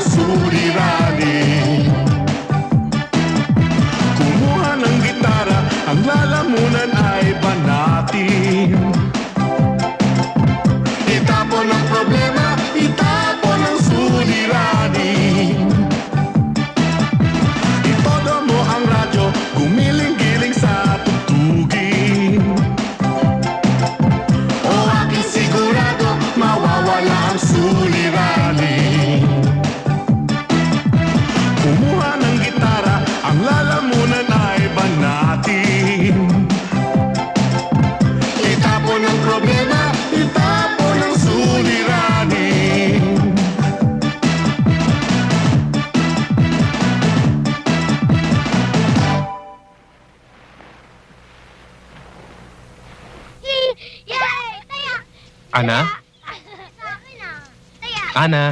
ang suliranin. Kumuha ng gitara, ang lalamunan ay banatin. Itapon ang problema, itapon ang suliranin. Itodo mo ang radyo, gumiling-giling sa tugtugin. O aking sigurado, mawawala ang suliranin. Kumuha ng gitara, ang lalamunan ay banatin. Itapon ang problema, itapon ang suliranin. Ana? Sa akin ah. Ana?